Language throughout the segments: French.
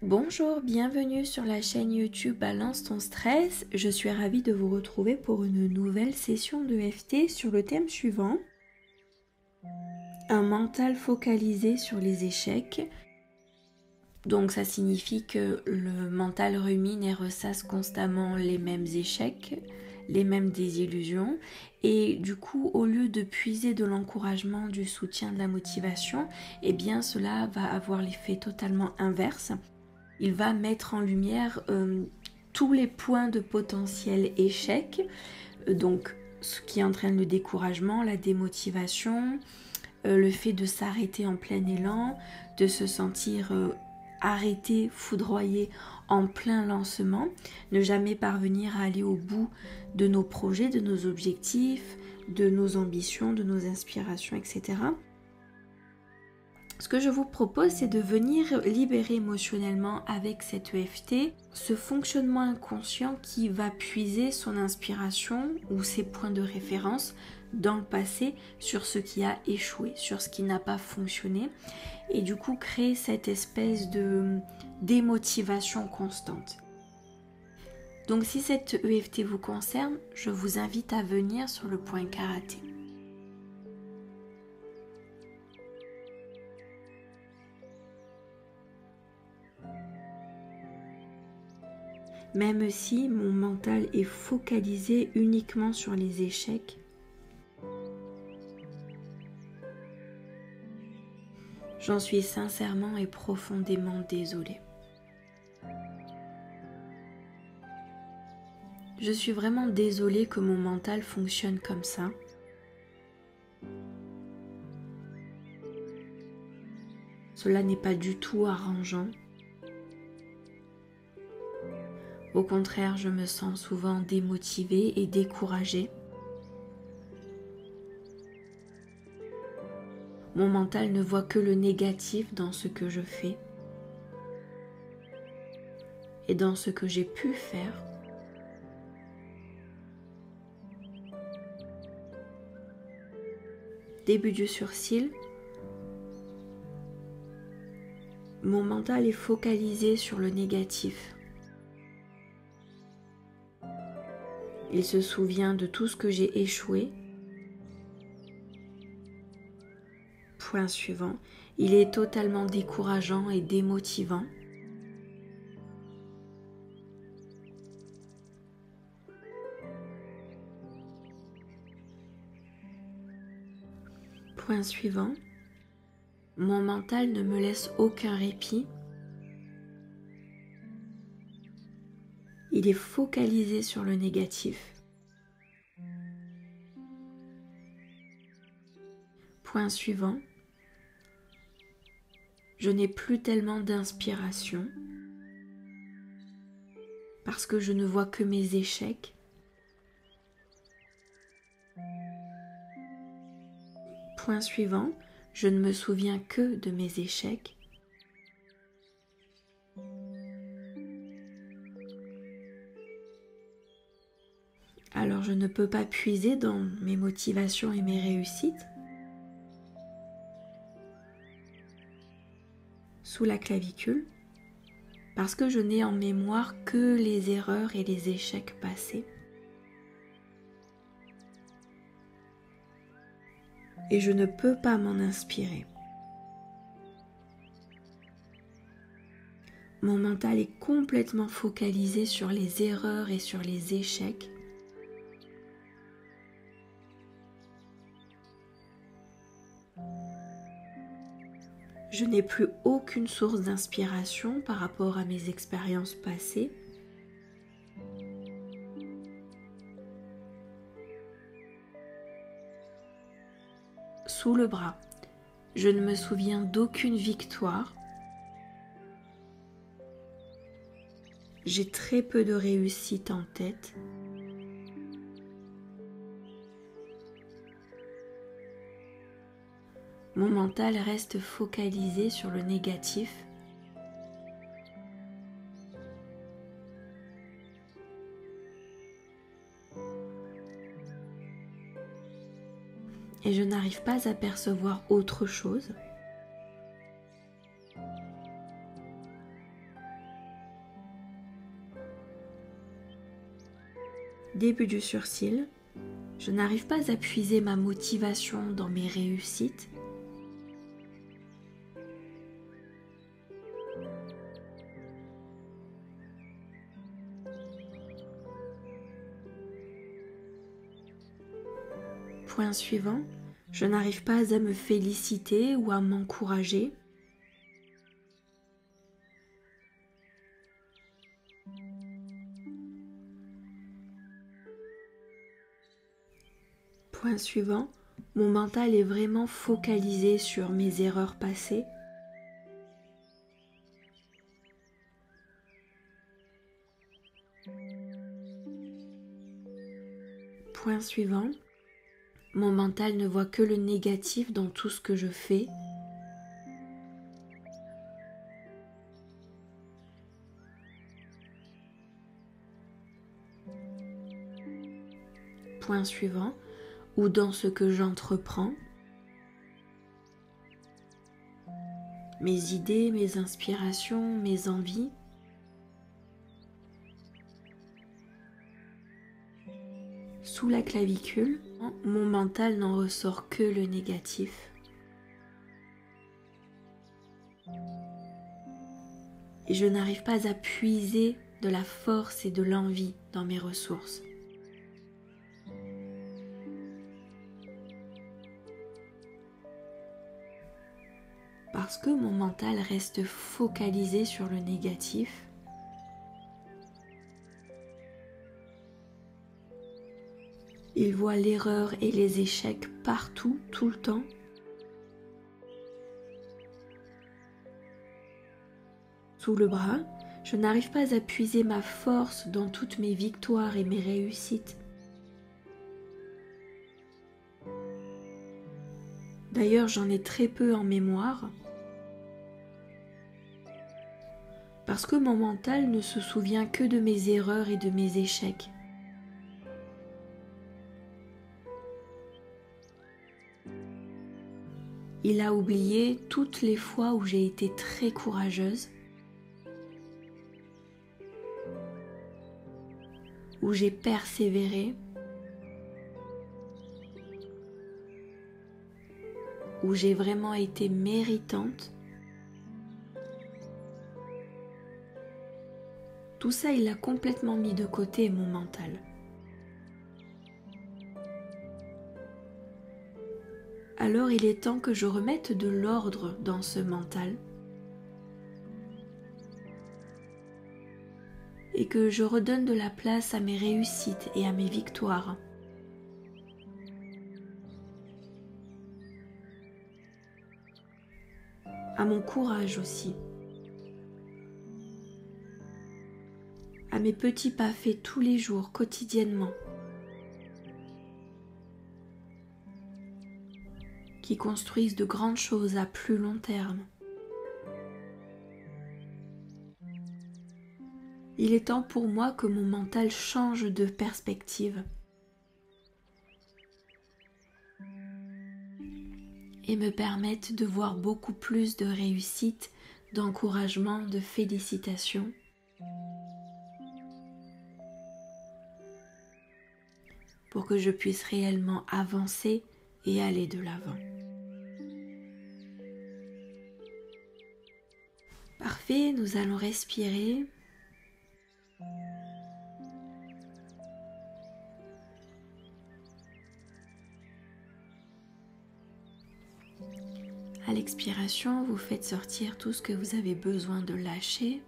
Bonjour, bienvenue sur la chaîne YouTube Balance ton stress. Je suis ravie de vous retrouver pour une nouvelle session de FT sur le thème suivant. Un mental focalisé sur les échecs. Donc ça signifie que le mental rumine et ressasse constamment les mêmes échecs, les mêmes désillusions. Et du coup, au lieu de puiser de l'encouragement, du soutien, de la motivation, eh bien cela va avoir l'effet totalement inverse. Il va mettre en lumière tous les points de potentiel échec, donc ce qui entraîne le découragement, la démotivation, le fait de s'arrêter en plein élan, de se sentir arrêté, foudroyé en plein lancement, ne jamais parvenir à aller au bout de nos projets, de nos objectifs, de nos ambitions, de nos inspirations, etc. Ce que je vous propose, c'est de venir libérer émotionnellement avec cette EFT ce fonctionnement inconscient qui va puiser son inspiration ou ses points de référence dans le passé sur ce qui a échoué, sur ce qui n'a pas fonctionné et du coup créer cette espèce de démotivation constante. Donc si cette EFT vous concerne, je vous invite à venir sur le point karaté. Même si mon mental est focalisé uniquement sur les échecs, j'en suis sincèrement et profondément désolée. Je suis vraiment désolée que mon mental fonctionne comme ça. Cela n'est pas du tout arrangeant. Au contraire, je me sens souvent démotivée et découragée. Mon mental ne voit que le négatif dans ce que je fais et dans ce que j'ai pu faire. Début du sourcil, mon mental est focalisé sur le négatif. Il se souvient de tout ce que j'ai échoué. Point suivant, il est totalement décourageant et démotivant. Point suivant, mon mental ne me laisse aucun répit. Il est focalisé sur le négatif. Point suivant, je n'ai plus tellement d'inspiration parce que je ne vois que mes échecs. Point suivant, je ne me souviens que de mes échecs. Alors je ne peux pas puiser dans mes motivations et mes réussites. Sous la clavicule, parce que je n'ai en mémoire que les erreurs et les échecs passés. Et je ne peux pas m'en inspirer. Mon mental est complètement focalisé sur les erreurs et sur les échecs. Je n'ai plus aucune source d'inspiration par rapport à mes expériences passées. Sous le bras, je ne me souviens d'aucune victoire. J'ai très peu de réussite en tête. Mon mental reste focalisé sur le négatif. Et je n'arrive pas à percevoir autre chose. Début du sourcil. Je n'arrive pas à puiser ma motivation dans mes réussites. Point suivant, je n'arrive pas à me féliciter ou à m'encourager. Point suivant, mon mental est vraiment focalisé sur mes erreurs passées. Point suivant, mon mental ne voit que le négatif dans tout ce que je fais. Point suivant, ou dans ce que j'entreprends. Mes idées, mes inspirations, mes envies. Sous la clavicule, mon mental n'en ressort que le négatif. Et je n'arrive pas à puiser de la force et de l'envie dans mes ressources. Parce que mon mental reste focalisé sur le négatif, il voit l'erreur et les échecs partout, tout le temps. Sous le bras, je n'arrive pas à puiser ma force dans toutes mes victoires et mes réussites. D'ailleurs, j'en ai très peu en mémoire, parce que mon mental ne se souvient que de mes erreurs et de mes échecs. Il a oublié toutes les fois où j'ai été très courageuse, où j'ai persévéré, où j'ai vraiment été méritante. Tout ça, il l'a complètement mis de côté, mon mental. Alors il est temps que je remette de l'ordre dans ce mental et que je redonne de la place à mes réussites et à mes victoires. À mon courage aussi. À mes petits pas faits tous les jours, quotidiennement, qui construisent de grandes choses à plus long terme. Il est temps pour moi que mon mental change de perspective et me permette de voir beaucoup plus de réussite, d'encouragement, de félicitations. Pour que je puisse réellement avancer et aller de l'avant. Parfait, nous allons respirer. À l'expiration, vous faites sortir tout ce que vous avez besoin de lâcher.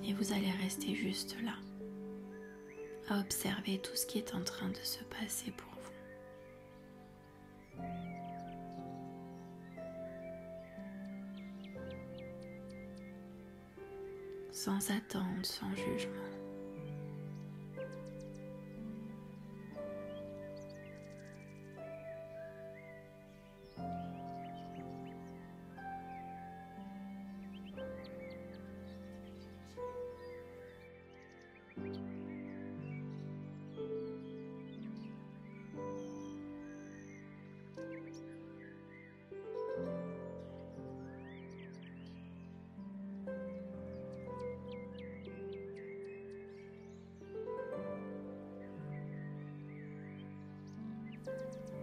Et vous allez rester juste là, à observer tout ce qui est en train de se passer pour vous. sans attente, sans jugement.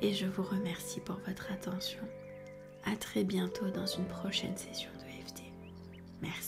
Et je vous remercie pour votre attention. À très bientôt dans une prochaine session de EFT. Merci.